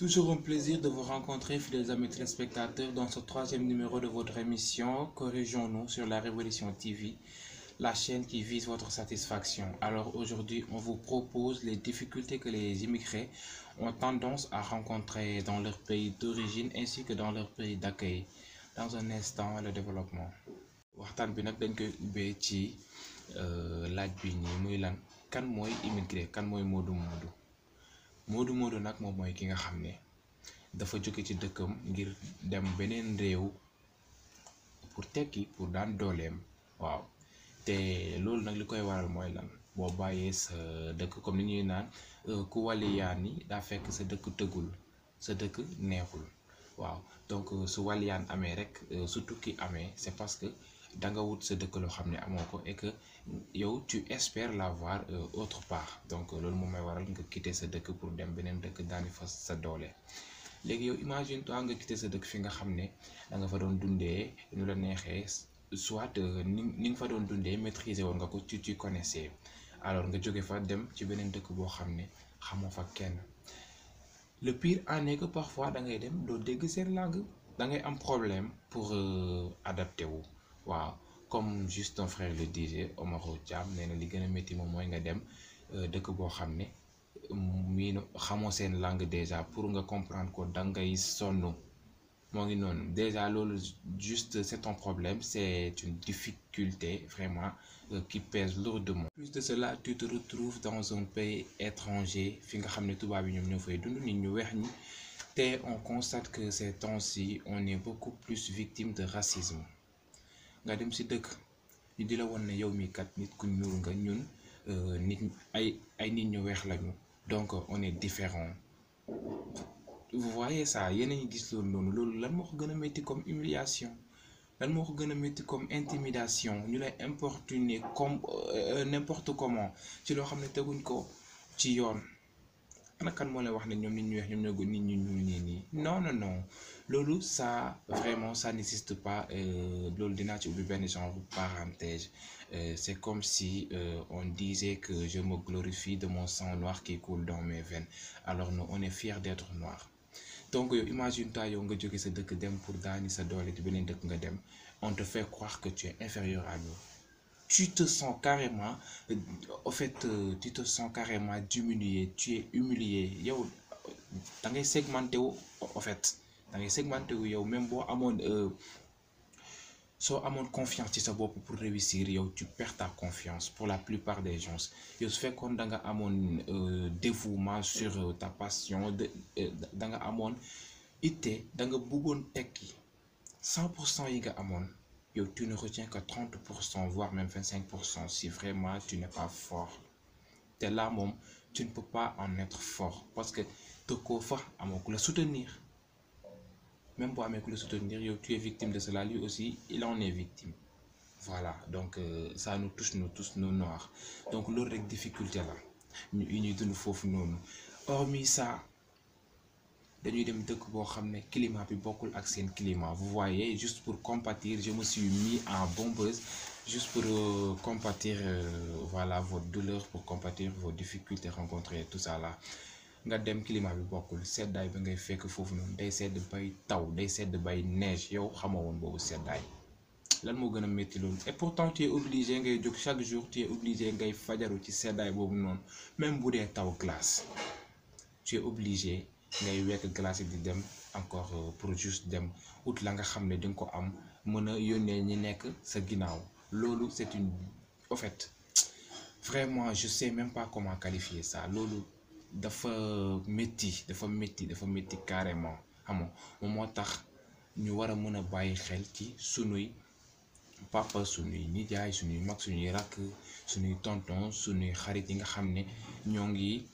Toujours un plaisir de vous rencontrer, fidèles amis téléspectateurs, dans ce troisième numéro de votre émission Corrigeons-nous sur la Révolution TV, la chaîne qui vise votre satisfaction. Alors aujourd'hui, on vous propose les difficultés que les immigrés ont tendance à rencontrer dans leur pays d'origine ainsi que dans leur pays d'accueil. Dans un instant, le développement. waxtaan bi nag dañ koy ubbee ci laaj bi nii muy lan kan mooy immigré kan mooy moodu moodu nag moom mooy ki nga xam ne dafa jóge ci dëkkam ngir dem beneen réew pour tekki pour daan dooleem. waaw te loolu nag li koy waral mooy lan boo bàyyee sa dëkk comme ni ñuy naan ku waliyaan yi daa fekk sa dëkk tëggul sa dëkk neexul. waaw donc su waliyaan amee rek su tukki amee c'est parce que da nga wut sa dëkk loo xam ne amoo ko et que yow tu espères l'avoir autre part. donc loolu moom may waral nga quitter sa dëkk pour dem beneen dëkk daani fa sa doole. léegi yow imagine toi nga quitter sa dëkk fi nga xam ne da nga fa doon dundee nu la neexee, soit ni nga fa doon dundee maîtriser woon nga ko tu connaissais. alors nga jóge fa dem ci beneen dëkk boo xam ne xamoo fa kenn. le pire en est que parfois da ngay dem doo dégg seen langue, da ngay am problème pour adapter wu. waaw comme juste ton frère le disait Omaro Thiam nee na li gën a métti moom mooy nga dem dëkk boo xam ne mii xamoo seen langue déjà pour nga comprendre ko da ngay sonn. moo ngi noonu déjà loolu juste c'est ton problème, c'est une difficulté vraiment qui pèse lourdement. Plus de cela, tu te retrouves dans un pays étranger fi nga xam ne tubaab yi ñoom ñoo fay dund nit ñu weex ñi te on constate que ces temps-ci on est beaucoup plus victime de racisme. nga dem ci dëkk ñu di la won ne yow mi kat nit ku ñuul nga, ñun nit ay nit ñu weex lañu, donc on est différent. vous voyez ça, yéen a ngi gis loolu lan moo ko gën a métti comme humiliation, lan moo ko gën a métti comme intimidation, ñu lay importuner comme n'importe comment ci loo xam ne teguñ ko ci yoon. ana kan moo lay wax ne ñoom nit ñu weex ñoom ñoo gën nit ñu ñuul nii non loolu ça vraiment ça n'existe pas. loolu dinaa ci ubbi benn genre parenthèse. c'est comme si on disait que je me glorifie de mon sang noir qui coule dans mes veines, alors nous on est fiers d'être noirs. donc yow imagine toi yow nga jóge sa dëkk dem pour daani sa doole ci beneen dëkk nga dem, on te fait croire que tu es inférieur à nous. Tu te sens carrément tu te sens carrément diminué, tu es humilié. yow da ngay segmenté wu da ngay segmenté wu yow, même boo amoon soo amoon confiance ci sa bopp pour réussir, yow tu perds ta confiance pour la plupart des gens. yow su fekkoon da nga amoon dévouement sur ta passion, da nga amoon itte, da nga bëggoon tekki 100% yi nga amoon, yow tu ne retiens que 30%, voire même 25% si vraiment tu n'es pas fort. te là moom tu ne peux pas en être fort parce que te koo fa amoo ku la soutenir. même boo amee ku la soutenir, yow tu es victime de cela, lui aussi il en est victime. voilà donc ça nous touche nous tous, nous noirs. donc loolu rek difficulté la ñuy dund foofu noonu. hormis ça, dañuy dem dëkk boo xam ne climat bi bokkul ak seen climat. vous voyez, juste pour compatir, je me suis mis en bombeuse juste pour compatir voilà votre douleur, pour compatir vos difficultés rencontrées, tout ça là. nga dem climat bi bokkul, seddaay bi ngay fekk foofu noonu day sedd bay taw, day sedd bay neige, yow xamoo woon boobu seddaay. lan moo gën a métti loolu? et pourtant tu es obligé ngay jóg chaque jour, tu es obligé ngay fajaru ci seddaay boobu noonu, même bu dee taw glace tu es obligé ngay wekk glace di dem encore pour juste dem ut la nga xam ne di nga ko am mën a yónnee ñi nekk sa ginnaaw. loolu c'est une en fait vraiment je sais même pas comment qualifier ça. loolu dafa métti carrément. xam nga moom moo tax ñu war a mën a bàyyi xel ci sunuy papa, sunuy nijaay, sunuy mag, sunuy rakk, sunuy tonton, sunuy xarit yi nga xam ne ñoo ngi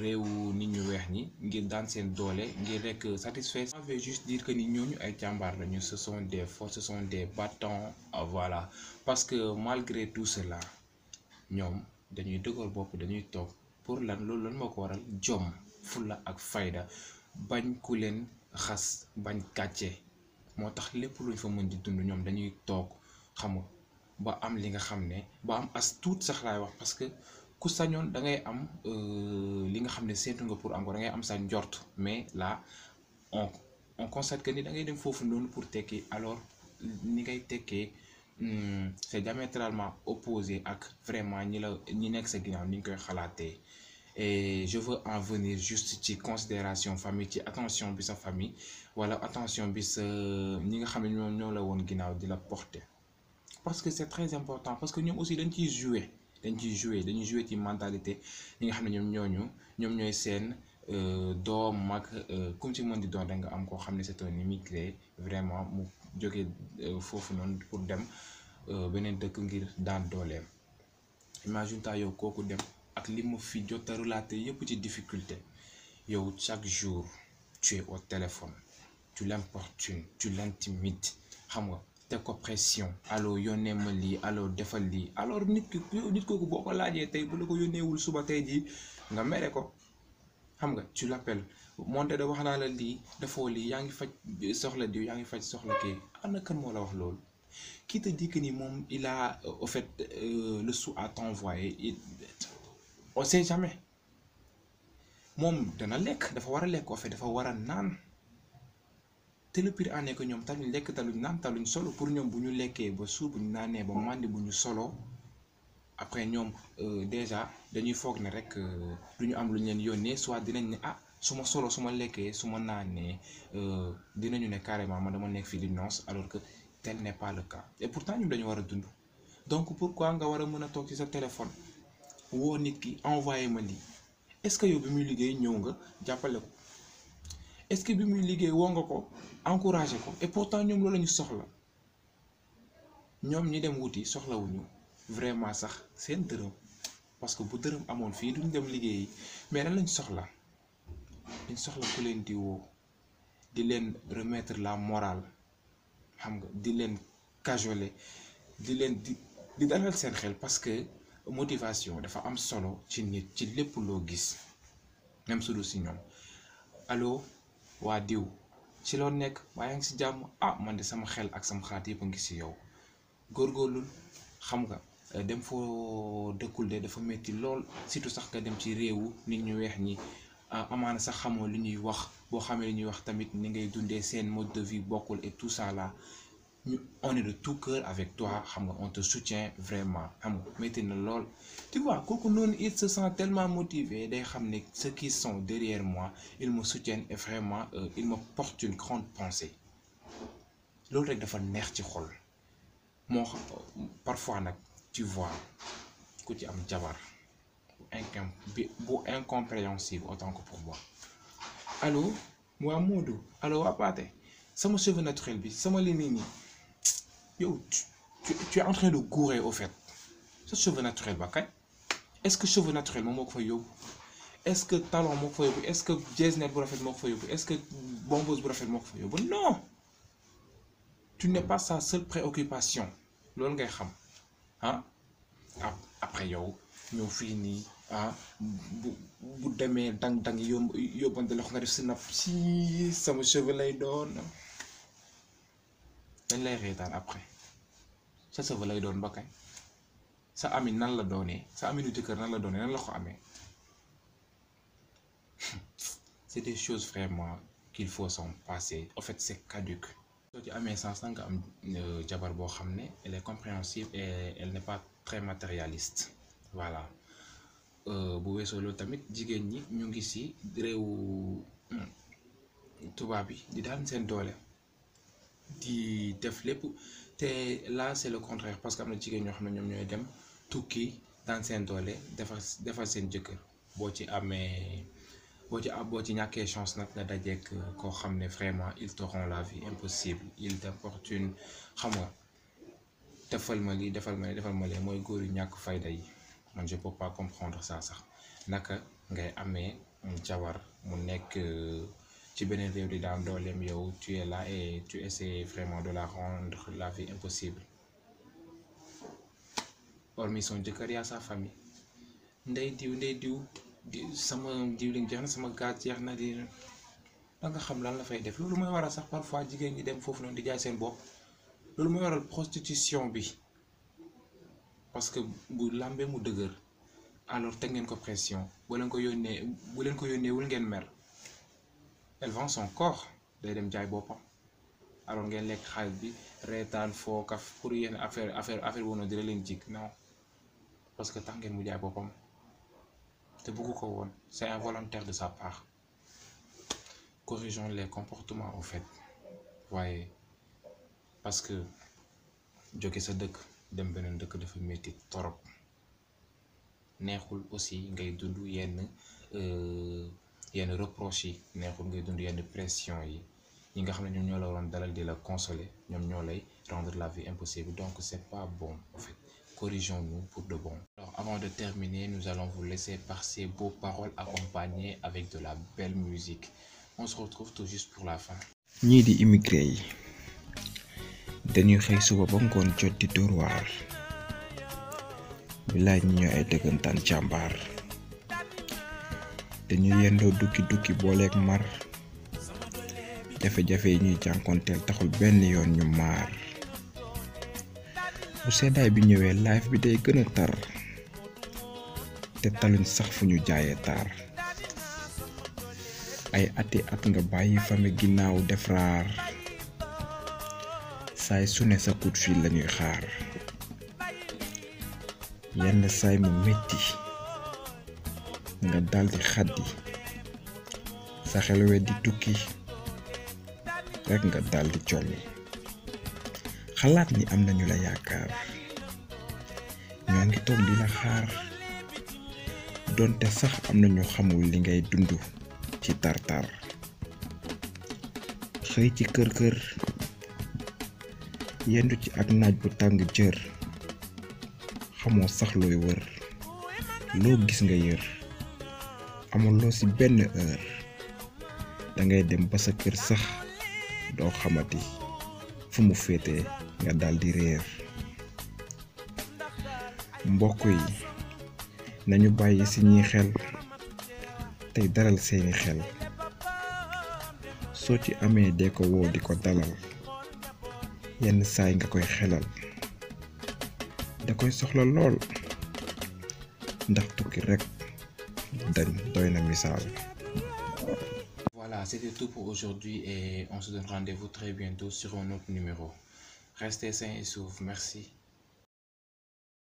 réewu nit ñu weex ñi ngir daan seen doole, ngir rek satisfaire. je vais juste dire que ni ñooñu ay jàmbaar lañu, ce sont des forces, ce sont des battants. voilà parce que malgré tout cela ñoom dañuy dëgër bopp, dañuy toog pour lan? loolu lan moo ko waral? jom, fulla ak fayda, bañ ku leen xas, bañ gàcce. moo tax lépp luñ fa mën di dund ñoom dañuy toog xam nga ba am li nga xam ne ba am as tuut sax laay wax, parce que ku sañoon da ngay am li nga xam ne séntu nga pour am ko da ngay am sa njort, mais là on constate que ni da ngay dem foofu noonu pour tekki, alors ni ngay tekkee c'est diamétralement opposé ak vraiment ñi nekk sa ginnaaw ni ñu koy xalaatee. Et je veux en venir juste ci considération famille, ci attention bi sa famille wala attention bi sa ñi nga xam ne ñoo la woon ginnaaw di la porter, parce que c'est très important, parce que ñoom aussi dañuy jouer ci mentalité ñi nga xam ne ñoom ñooy seen doom mag comme ci mën di doon da nga am koo xam ne c'est un immigré vraiment mu jógee foofu noonu pour dem beneen dëkk ngir daan dooleem. Imagine ta yow kooku dem ak li ma fi jot a relaté yëpp ci difficulté, yow chaque jour tu es au téléphone, tu l'importunes, tu l'intimides, xam nga, teg ko pression, alors yónnee ma lii, alors defal lii, alors nit kooku boo ko laajee tey bu la ko yónneewul suba tey jii nga mere ko, xam nga, tu l'appelles monte de wax naa la lii dafoo lii, yaa ngi faj soxla diw, yaa ngi faj soxla kii, ana kan moo la wax loolu? Qui te dit que ni moom il a au fait le sou à t'envoyer, on sait jamais, moom dana lekk, dafa war a lekk, au fait dafa war a naan, te le pire en est que ñoom taluñ lekk, taluñ naan, taluñ solo. Pour ñoom bu ñu lekkee ba suur, bu ñu naanee ba màndi, bu ñu solo après ñoom déjà dañuy foog ne rek du ñu am lu ñu leen yónnee, soit dinañ ne ah su ma solo, su ma lekkee, su ma naanee dinañu ne carrément man dama nekk fii di noos, alors que tel n'est pas le cas. Et pourtant ñun dañu war a dund. Donc pourquoi nga war a mën a toog ci sa téléphone woo nit ki envoyé ma lii? Est-ce que yow bi muy liggéey ñëw nga jàppale ko? Est-ce que bi muy liggéey woo nga ko encouragé ko? Et pourtant ñoom loolu la ñu soxla. ñoom ñi dem wuti soxlawuñu vraiment sax seen dërëm, parce que bu dërëm amoon fii duñ dem liggéeyi. mais lan lañ soxla? dañ soxla ku leen di woo, di leen remettre la morale, xam nga, di leen cajoler, di leen di dalal seen xel, parce que motivation dafa am solo ci nit, ci lépp loo gis, même su dul si ñoom. allo waa diw, ci loo nekk, waa yaa ngi si jàmm? ah man de sama xel ak sama xalaat yëpp a ngi si yow, góorgóorlul, xam nga, dem foo dëkkul de dafa metti lool, surtout sax nga dem ci réewu nit ñu weex ñi, amaana sax xamoo li ñuy wax, boo xamee li ñuy wax tamit ni ngay dundee seen mode de vie bokkul et tout ça là, on est de tout cœur avec toi, xam nga, on te soutient vraiment, xam nga, metti na lool. Tu vois, kooku noonu il se sent tellement motivé, day xam ne ceux qui sont derrière moi ils me soutiennent et vraiment ils me portent une grande pensée. loolu rek dafa neex ci xol. moo parfois nag tu vois ku ci am jabar bu incompréhensible autant que pour moi. allo waa Modou, allo waa Pathé, sama cheveu naturel bi, sama li nii yow tu es en train de gourer au fait. sa cheveu naturel ba kañ? est-ce que cheveu naturel moom moo ko fa yóbbu? est-ce que talon moo ko fa yóbbu? est-ce que jersey bu rafet moo ko fa yóbbu? est-ce que bombeuse bu rafet moo ko fa yóbbu? non, tu n'es pas sa seule préoccupation. loolu ngay xam ah. après yow ñëw fii nii bu demee dang yóbbante loxo nga def snap si sama cheveux lay doon, dañ lay reetaan après. sa cheveux lay doon ba kañ? sa ami nan la doonee, sa ami nu jëkkër nan la doonee, nan la ko amee? c'est des choses vraiment qu'il faut s'en passer. En fait c'est caduc. soo ci amee sens nga am jabar boo xam ne elle est compréhensive et elle n'est pas très matérialiste, voilà. bu weesoo loolu tamit jigéen ñi ñu ngi ci réewu tubaab bi di daan seen doole, di def lépp, te là c'est le contraire, parce que am na jigéen ñoo xam ne ñoom ñooy dem tukki daan seen doole defal seen jëkkër. boo ci ñàkkee chance nag nga dajeek koo xam ne vraiment ils te rendent la vie impossible, ils t'importunent, xam nga, defal ma lii defal ma lee, mooy góor yu ñàkk fayda yi. man je peux pas comprendre ça sax, naka ngay amee jabar mu nekk ci beneen réew di daan dooleem, yow tu es là et tu essaies vraiment de la rendre la vie impossible. hormis son jëkkër yaa sa famille, ndey diw sama diwlin jeex na, sama gaz jeex na, di da nga xam lan la fay def. loolu mooy waral sax parfois jigéen ñi dem foofu noonu di jaay seen bopp. loolu mooy waral prostitution bi, parce que bu làmbee mu dëgër alors teg ngeen ko pression bu leen ko yónnee wul ngeen mer. Elle vend son corps day dem jaay boppam alors ngeen lekk xaalis bi reetaan foo kaf pour yenn affaire boobu noonu dina leen jig non parce que tax ngeen mu jaay boppam te bëggu ko woon, c'est involontaire de sa part. Corrigeons les comportements au fait waaye parce que jóge sa dëkk dem beneen dëkk dafa métti torop neexul aussi ngay dund yenn reproches yi, neexul ngay dund yenn pression yi. ñi nga xam ne ñoom ñoo la waroon dalal di la consoler ñoom ñoo lay rendre la vie impossible, donc c'est pas bon en fait. Corrigeons-nous pour de bon. Alors avant de terminer, nous allons vous laisser par ces beaux paroles accompagnées avec de la belle musique. On se retrouve tout juste pour la fin. ñii di immigré yi dañuy xëy suba ba ngoon jot di dóor waar bilaay ñi ñoo ay dëggantaan jàmbaar dañuy yendoo dukki booleeg mar jafe-jafe yi ñuy jànkonteel taxul benn yoon ñu maar bu seddaay bi ñëwee life bi day gën a tar te taluñ sax fu ñu jaayee taar ay ati at nga bàyyi famille ginnaaw def raar saay su ne sa coup de fil lañuy xaar yenn saay mu metti nga daldi xaddi sa xel di tukki rek nga daldi jolli xalaat ni am nañu la yaakaar ñoo ngi toog di la xaar donte sax am nañu xamul li ngay dund ci tartar xëy ci kër yendu ci ak naaj bu tàng jër xamoo sax looy wër loo gis nga yër amuloo ci benn heure dangay dem ba sa kër sax doo xamati fu mu féete nga daldi réer mbokk yi nañu bàyyi ci ñi xel tey dalal seeni xel soo ci amee dee ko woo di ko dalal yenn saay nga koy xelal da koy soxla lool ndax tukki rekk dañ doy na misaal. Voilà, c'était tout pour aujourd'hui et on se donne rendez-vous très bientôt sur un autre numéro. Restez sains et saufs, merci.